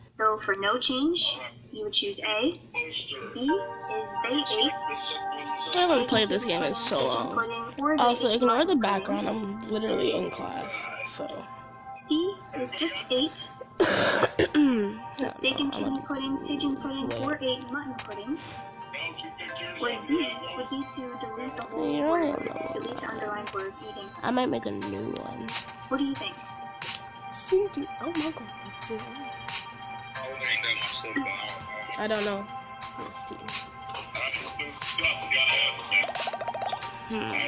So for no change, you would choose A. B is they ate. I haven't played this game in so long. Also, ignore the background. I'm literally in class, so. C is just ate. So steak and kidney pudding, pigeon pudding, or ate mutton pudding. Or D would be to delete the whole word, delete the underlined word eating. I might make a new one. What do you think? Oh my god. I don't know. Let's see. Okay.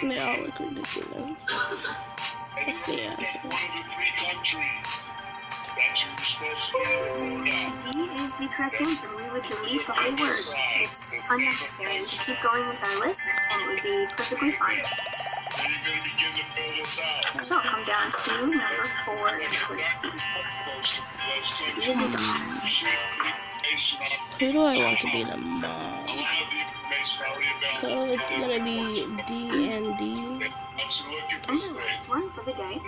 They all look ridiculous. What's the answer? D is the correct answer. We would delete the whole word. It's unnecessary. We could keep going with our list, and it would be perfectly fine. So come down to number 4 and click D. D is a dog. Who do I want to be the mom? So it's gonna be D and D. And the last one for the day.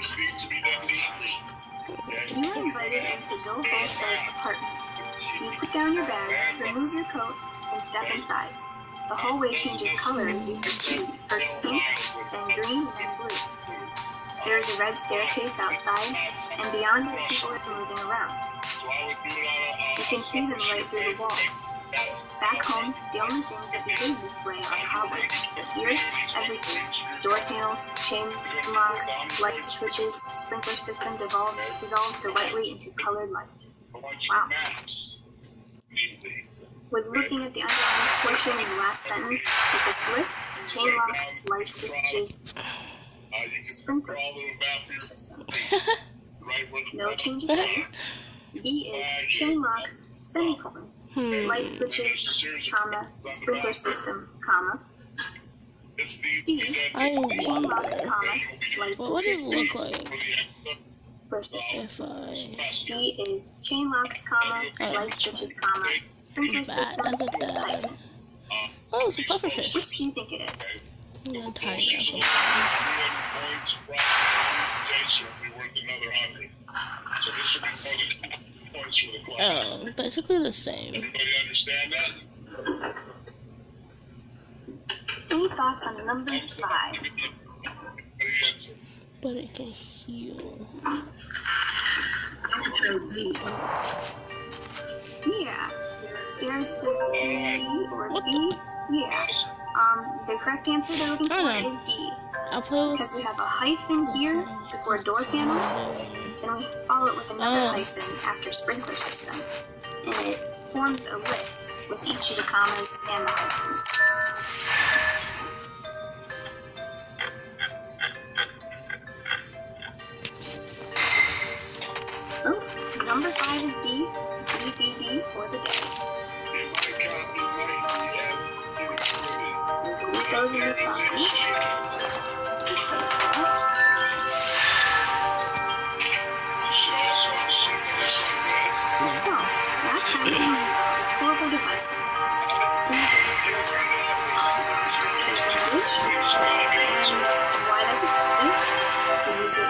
You are invited into Bill Holstein's apartment. You put down your bag, remove your coat, and step inside. The hallway changes color as you proceed, first pink, then green, then blue. There is a red staircase outside, and beyond it people are moving around. You can see them right through the walls. Back home, the only things that behave this way are cobwebs. Here, everything. Door panels, chain locks, light switches, sprinkler system dissolves directly into colored light. Wow. When looking at the underlying portion in the last sentence of this list, chain locks, light switches, sprinkler system. No changes there. B is chain locks, semicolon. Light switches, comma, sprinkler system, comma. C, chain locks, comma, light switches. What does it look like? System. D is chain locks, comma, light switches, comma, sprinkler system, pipe. Oh, it's a pufferfish. Which do you think it is? I'm gonna tie it up. Oh, basically the same. Any thoughts on number 5? But it can heal. Yeah. Sarah says D or B. Yeah. The correct answer they're looking for is D. I'll play with. Because we have a hyphen here before door panels, then we follow it with another hyphen after sprinkler system, and it forms a list with each of the commas and the hyphens. So, number 5 is D, D for the day. Delete those in this document. So, last time we had portable devices. Why that's effective? We use it to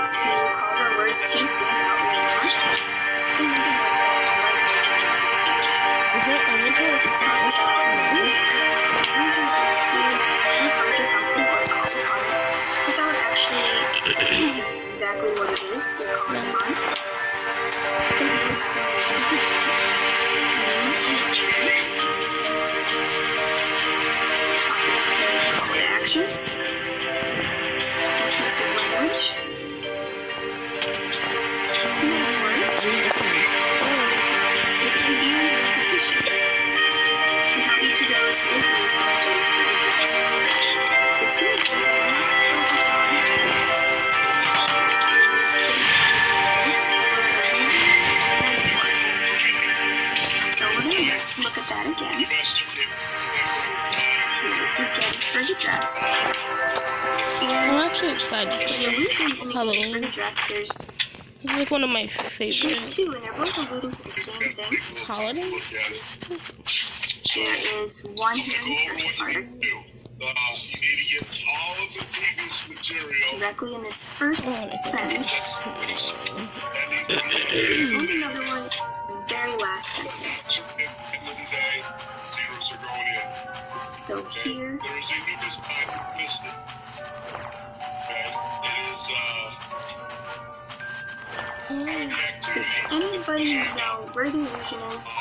cause our words to stand out really more. And recognize that speech. Focus on what we call upon without actually saying exactly what it is we're calling upon. Simply call to action. Inclusive language. Metaphors. It can be repetition. And how each of those is used in today's videos. The two of them are not focused on so we're going to look at that again. Here's the Gettysburg Address. And I'm actually excited for the reason in the Halloween. Gettysburg Address there's It's like one of my favorite two, and they're both alluding to the same thing. holidays. There is one here in the first part. directly in this first sentence, and another one in the very last sentence. So here, does anybody know where the allusion is?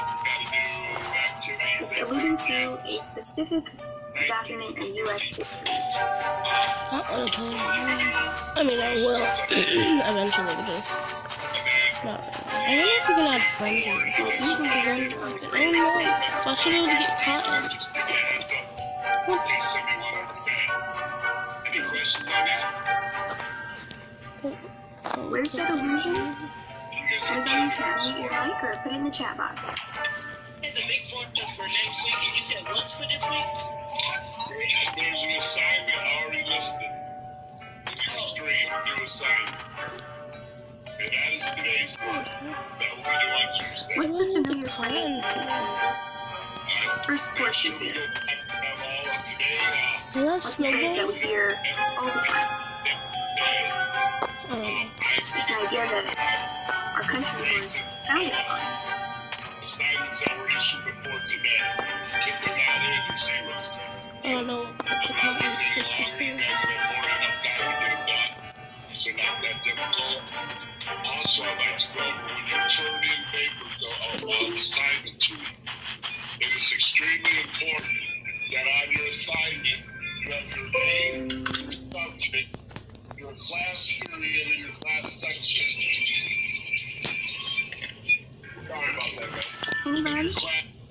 It's alluding to a specific document in U.S. history. I mean, I will eventually, because not right now. I wonder if we can add friends in this. It's using the I don't know. So I should be able to get cotton. What? Where's that allusion? Anybody can unmute your mic or put it in the chat box. The big forecast for next week, and you said what's for this week? There's an assignment already listed in your stream, new assignment. And that is today's work. That will be due on Tuesday. What's the familiar phrase in this first portion here? What's the phrase that we hear all the time? It's an idea that our country was founded on. Assignments that were issued before today. Keep them out in your zeros. I don't know what the cotton is supposed to be. These are not that difficult. Also, I'd like to go over when you turn in papers of assignment to me. It is extremely important that on your assignment, you have your name, your subject, your class period, and your class section. Sorry about that, guys. Anybody?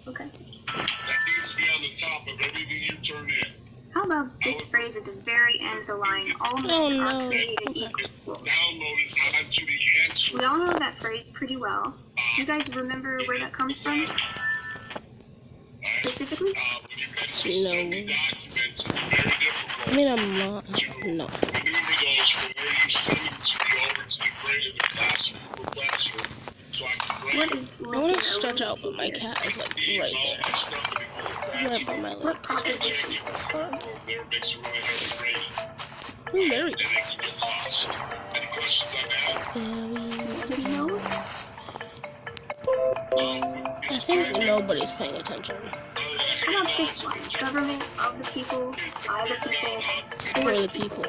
Okay. That needs to be on the top of everything you turn in. How about this phrase at the very end of the line? All men are created equal. Download it onto the answer. We all know that phrase pretty well. Do you guys remember where that comes from? Specifically? No. I mean, I'm not. No. What is I want to stretch out, but my cat is like right there. Right by my leg. What proposition? Ooh, berries. Nobody knows? I think nobody's paying attention. How about this one? Government of the people, by the people, For the people.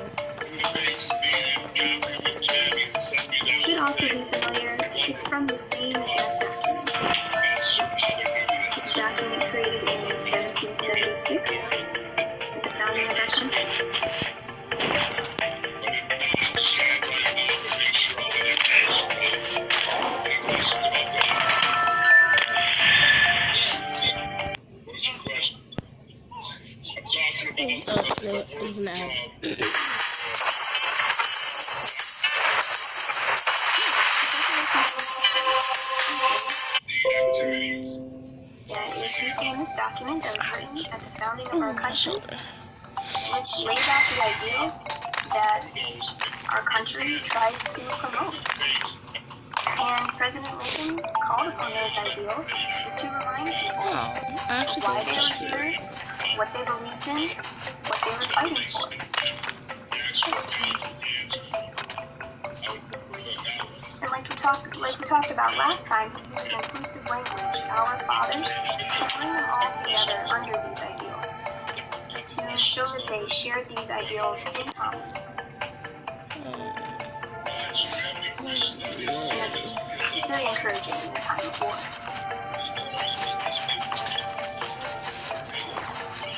should also be familiar. It's from the same exact document. This document created in 1776 at the founding of our country. There's an ad. In this document that was written at the founding of our country, which laid out the ideas that our country tries to promote. And President Lincoln called upon those ideals to remind people why they were here, what they believed in, what they were fighting for. And like we talked about last time, he uses inclusive language, our fathers, to bring them all together under these ideals, to show that they shared these ideals in common. And that's very encouraging in a time of war.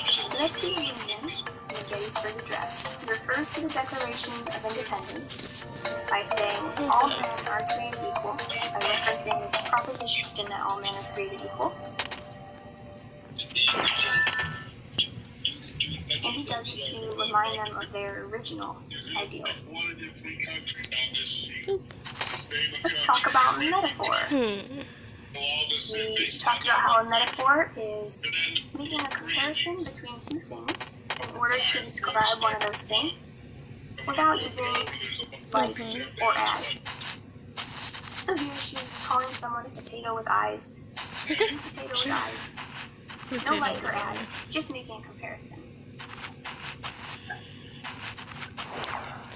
So that's the Union in Gettysburg Address. It refers to the Declaration of Independence by saying all men are created equal, by referencing this proposition that all men are created equal. And he does it to remind them of their original ideals. Let's talk about metaphor. We talked about how a metaphor is making a comparison between two things in order to describe one of those things without using like or as. So here she's calling someone a potato with eyes. Potato with eyes. No like or as, just making a comparison.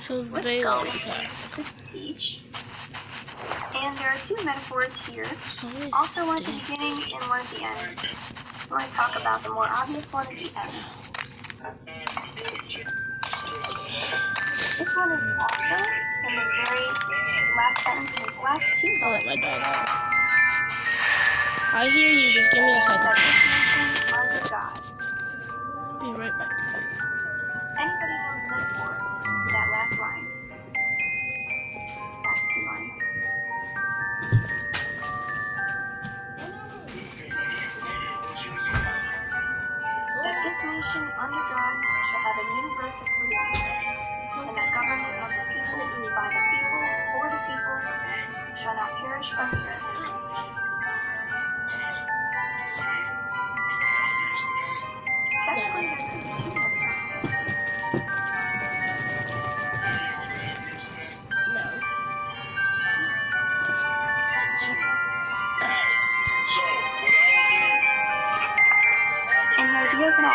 So let's go into the speech. And there are two metaphors here, also one at the beginning and one at the end. I want to talk about the more obvious one at the end. This one is also in the very last sentence in his last two I'll let my dog out. I hear you, just give me a second. Under God. Be right back, guys. Does anybody know the metaphor for that last line? Last two lines. That this nation under God shall have a new birth of freedom, and that government of the people, by the people, for the people, shall not perish from the earth. Technically, there could be two metaphors there. No. Any ideas at all?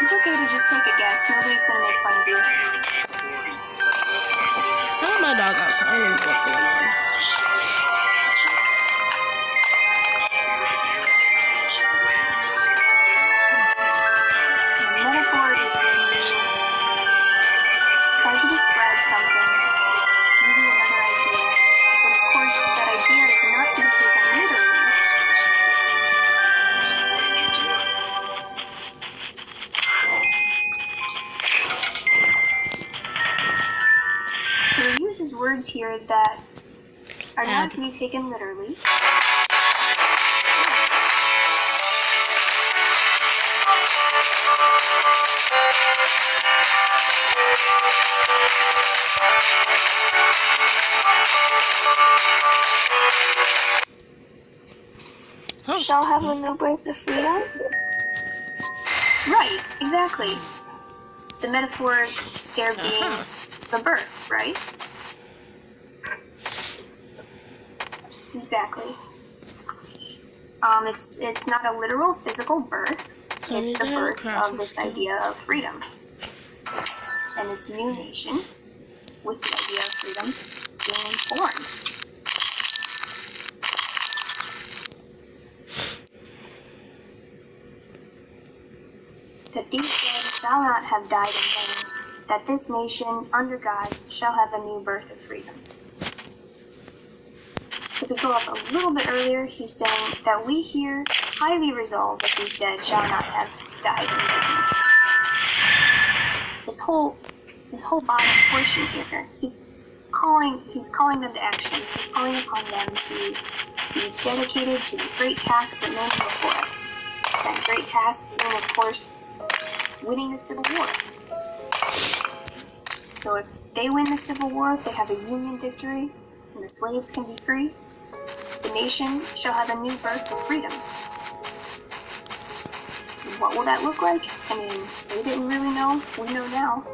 It's okay to just take a guess. Nobody's gonna make fun of you. I let my dog out, so I don't know what's going on. The metaphor is when you try to describe something using another idea, but of course that idea is not to be taken literally. So he uses words here that are not to be taken literally. Shall have a new birth of freedom? Right, exactly. The metaphor there being the birth, right? Exactly. It's not a literal physical birth. It's the birth of this idea of freedom. And this new nation, with the idea of freedom, being formed. That these dead shall not have died in vain, that this nation, under God, shall have a new birth of freedom. So to go up a little bit earlier, he's saying that we here highly resolve that these dead shall not have died in vain. This whole bottom portion here, he's calling them to action. He's calling upon them to be dedicated to the great task remaining before us. That great task being, of course, winning the Civil War. So if they win the Civil War, if they have a Union victory, and the slaves can be free, the nation shall have a new birth of freedom. What will that look like? I mean, they didn't really know. We know now.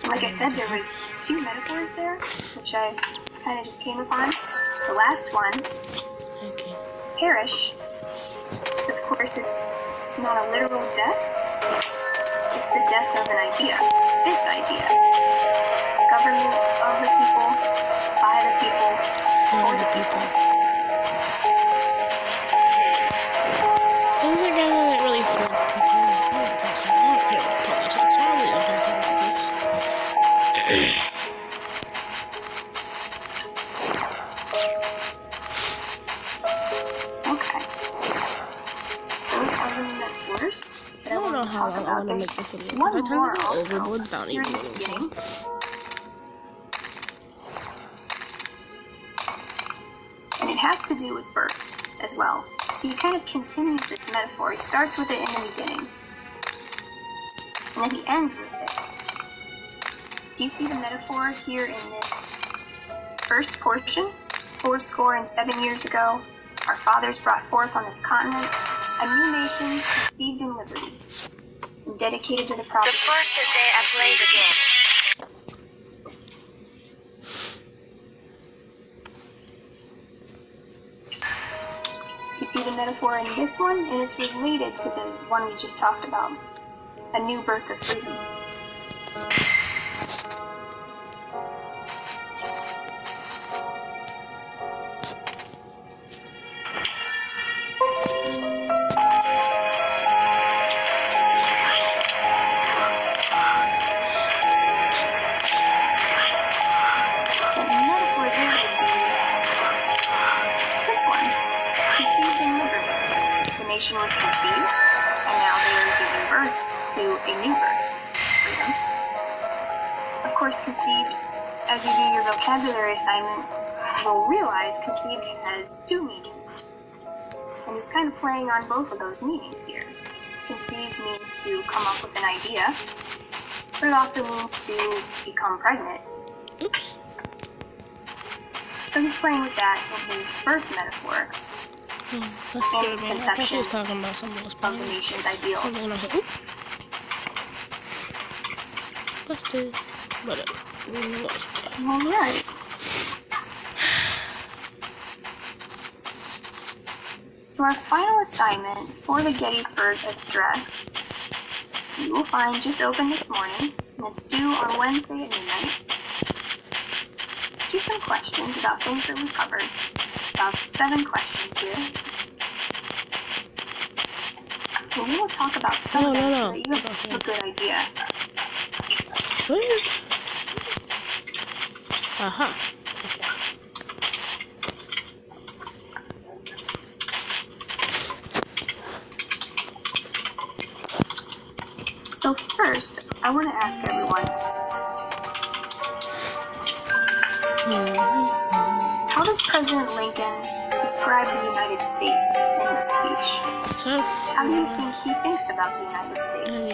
Like I said, there was two metaphors there, which I kind of just came upon. The last one, perish. So of course, it's not a literal death. It's the death of an idea. This idea. Government of the people, by the people, for the people. Things are government really for people. I don't care about politics. I really don't care about politics. I don't know how long I'm gonna make this video, because I tend to go overboard without even meaning to. And it has to do with birth as well. He kind of continues this metaphor. He starts with it in the beginning, and then he ends with it. Do you see the metaphor here in this first portion? fourscore and 7 years ago, our fathers brought forth on this continent a new nation conceived in liberty, and dedicated to the property. The first day I played again. see the metaphor in this one, and it's related to the one we just talked about, a new birth of freedom. Was conceived, and now they are giving birth to a new birth, freedom. Of course, conceived, as you do your vocabulary assignment, you'll realize conceived has two meanings. And he's kind of playing on both of those meanings here. Conceived means to come up with an idea, but it also means to become pregnant. Oops. So he's playing with that in his birth metaphor. That scared me. I thought she was talking about something else. Of the nation's ideals. Busted. But alright. So our final assignment for the Gettysburg Address, you will find just open this morning, and it's due on Wednesday at midnight. Just some questions about things that we covered. About 7 questions here. And we will talk about some of them so that you have a good idea. Aha. So first, I want to ask everyone, how does President Lincoln describe the United States in this speech? How do you think he thinks about the United States?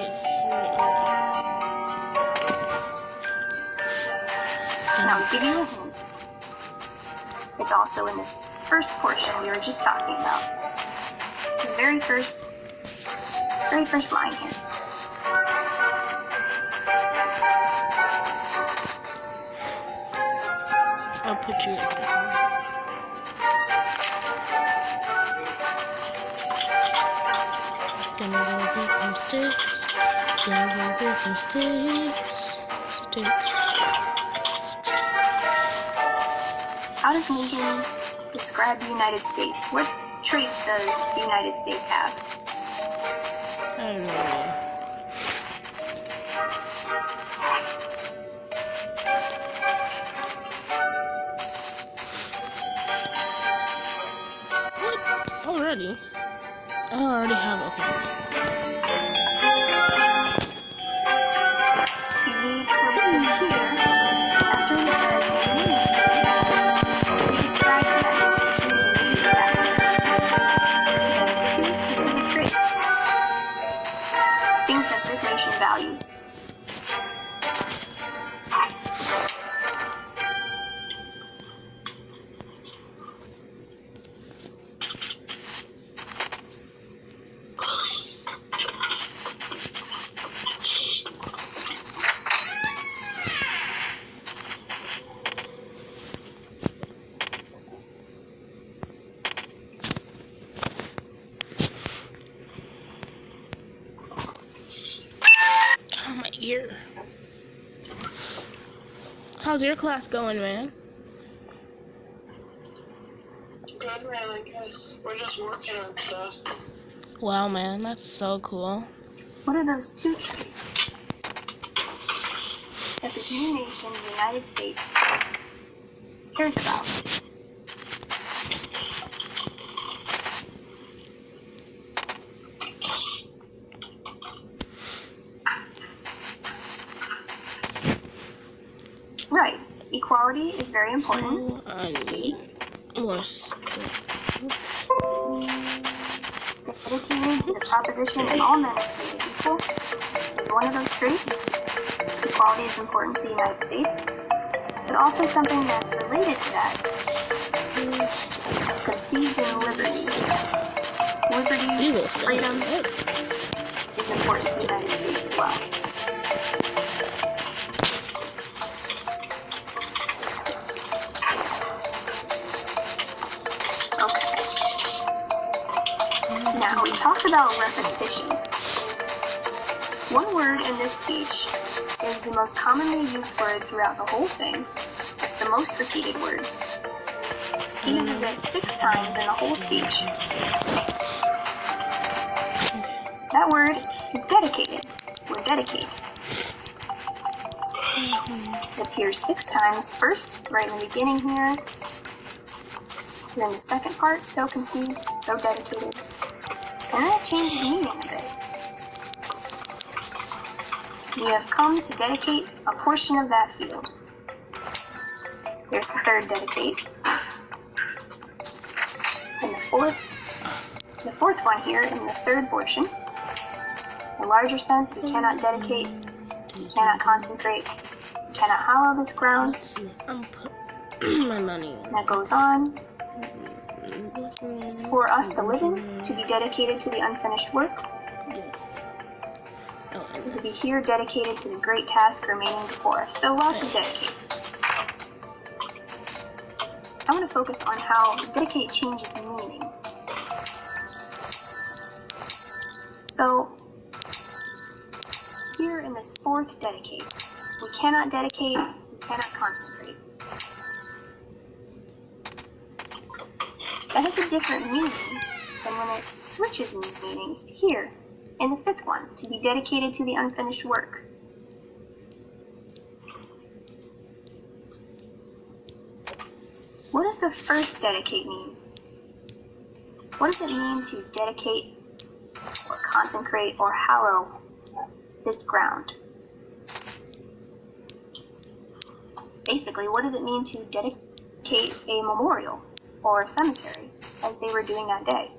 And I'll give you a hint. It's also in this first portion we were just talking about. The very first line here. I'll put you in. Gonna go get some sticks. Gonna go get some sticks. How does Lincoln describe the United States? What traits does the United States have? I don't know. Already? I already have, okay. You need to observe here, after he says he describes that nation as 2 specific traits. Things that this nation values. Ear. How's your class going, man? Good, man, I guess. We're just working on stuff. Wow, man, that's so cool. What are those 2 traits that this new nation, the United States, cares about? Right. Equality is very important. I need more stuff. Dedicated to the proposition that all men are created equal is one of those traits. Equality is important to the United States, but also something that's related to that. Conceived in liberty. Liberty, freedom is important to the United States as well. Now, we talked about repetition. One word in this speech is the most commonly used word throughout the whole thing. It's the most repeated word. He uses it 6 times in the whole speech. That word is dedicated. We're dedicated. It appears 6 times. First, right in the beginning here. Then the second part, so conceived, so dedicated. And then it changes meaning a bit. We have come to dedicate a portion of that field. There's the third dedicate. And the fourth one here in the third portion. In a larger sense, we cannot dedicate, we cannot consecrate, we cannot hallow this ground. I'm putting my money. And that goes on. It's for us, the living, to be dedicated to the unfinished work. And to be here dedicated to the great task remaining before us. So lots of dedicates. I want to focus on how dedicate changes meaning. So, here in this fourth dedicate, we cannot dedicate, we cannot consecrate. That has a different meaning than when it switches meanings here in the fifth one, to be dedicated to the unfinished work. What does the first dedicate mean? What does it mean to dedicate or consecrate or hallow this ground? Basically, what does it mean to dedicate a memorial or a cemetery, as they were doing that day?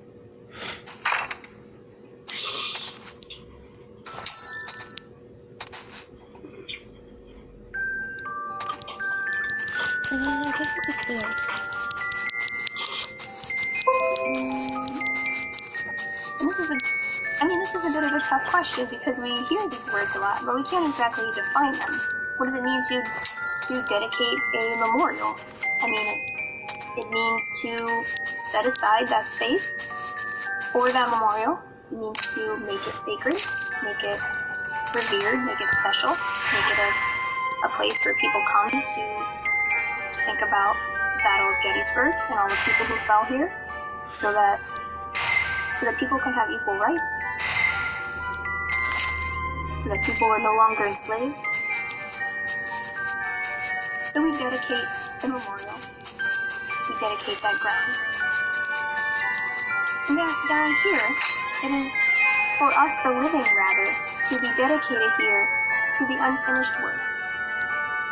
And this is a bit of a tough question because we hear these words a lot, but we can't exactly define them. What does it mean to dedicate a memorial? It means to set aside that space for that memorial. It means to make it sacred, make it revered, make it special, make it a place where people come to think about the Battle of Gettysburg and all the people who fell here, so that people can have equal rights, so that people are no longer enslaved. So we dedicate the memorial. We dedicate that ground. And down here, it is for us, the living, rather, to be dedicated here to the unfinished work,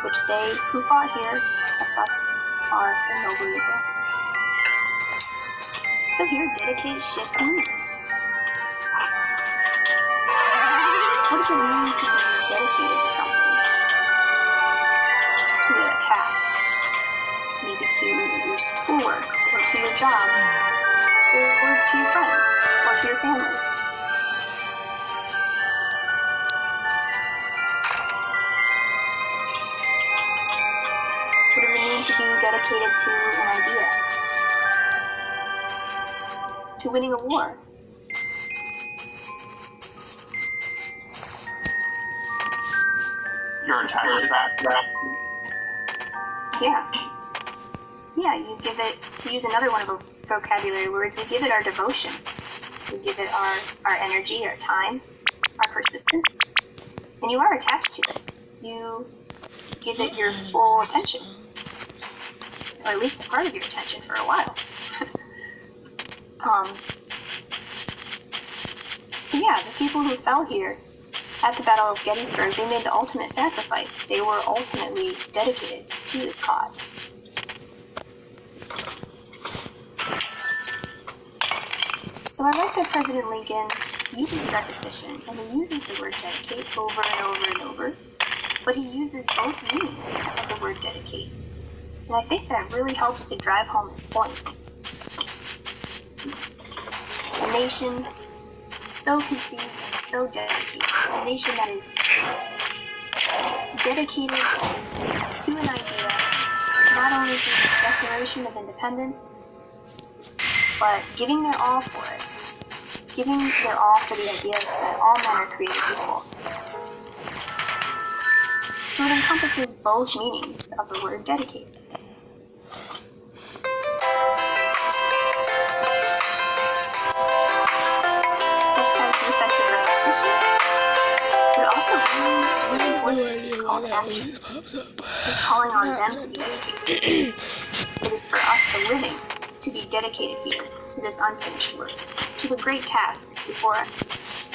which they who fought here have thus far so nobly advanced. So here, dedicate shifts meaning. What does it mean to be dedicated to something? To a task? Maybe to your schoolwork, or to your job, or to your friends, or to your family. What does it mean to be dedicated to an idea? To winning a war? You're attached to that? Yeah, you give it, to use another one of the vocabulary words, we give it our devotion. We give it our energy, our time, our persistence. And you are attached to it. You give it your full attention. Or at least a part of your attention for a while. The people who fell here at the Battle of Gettysburg, they made the ultimate sacrifice. They were ultimately dedicated to this cause. So I like that President Lincoln uses repetition, and he uses the word dedicate over and over and over, but he uses both meanings of the word dedicate. And I think that really helps to drive home his point. A nation so conceived and so dedicated, a nation that is dedicated to an idea, not only through the Declaration of Independence, but giving their all for it. giving their all for the ideas that all men are created equal. So it encompasses both meanings of the word dedicated. This has the effect of repetition, but also reinforces his call to action. He's calling on them to be dedicated. It is for us, the living, to be dedicated here, to this unfinished work, to the great task before us.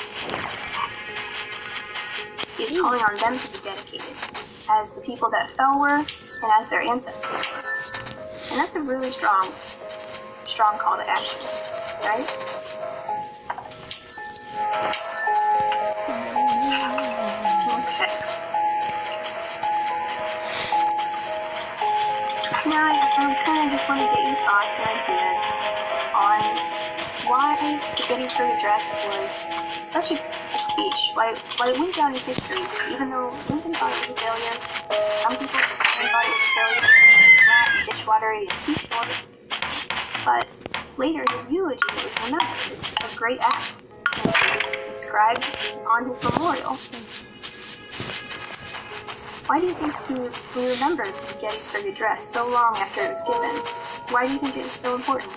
He is calling on them to be dedicated, as the people that fell were, and as their ancestors were. And that's a really strong call to action, right? Okay. Now I kind of just want to get your thoughts and ideas on why the Gettysburg Address was such a speech, why it went down in history, even though Lincoln thought it was a failure. Some people thought it was a failure, flat and dishwatery and too short. But later, his eulogy was remembered as a great act, and it was inscribed on his memorial. Why do you think we remembered the Gettysburg Address so long after it was given? Why do you think it was so important?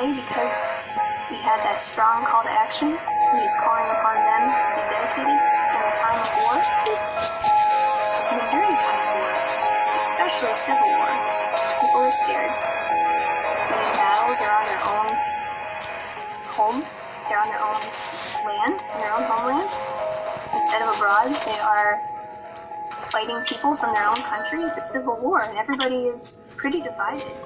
Because we had that strong call to action, he was calling upon them to be dedicated in a time of war. And during a time of war, especially Civil War, people are scared. Many battles are on their own home, they're on their own land, in their own homeland. Instead of abroad, they are fighting people from their own country. It's a civil war, and everybody is pretty divided.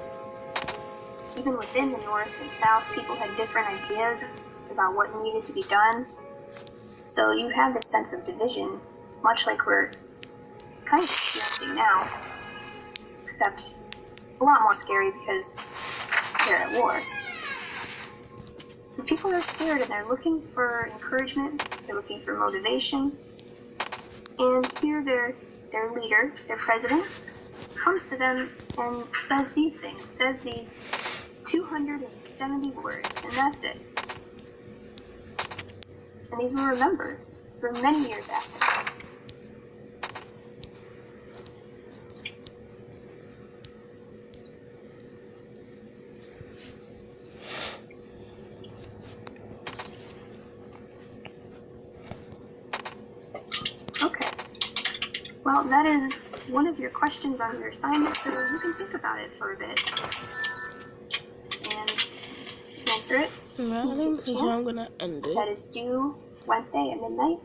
Even within the North and South, people had different ideas about what needed to be done. So you have this sense of division, much like we're kind of experiencing now, except a lot more scary because they're at war. So people are scared and they're looking for encouragement, they're looking for motivation, and here their leader, their president, comes to them and says these things, says these 270 words, and that's it. And these were remembered for many years after. Okay. Well, that is one of your questions on your assignment, so you can think about it for a bit. Answer it. I think this is where I'm gonna end it. That is due Wednesday at midnight.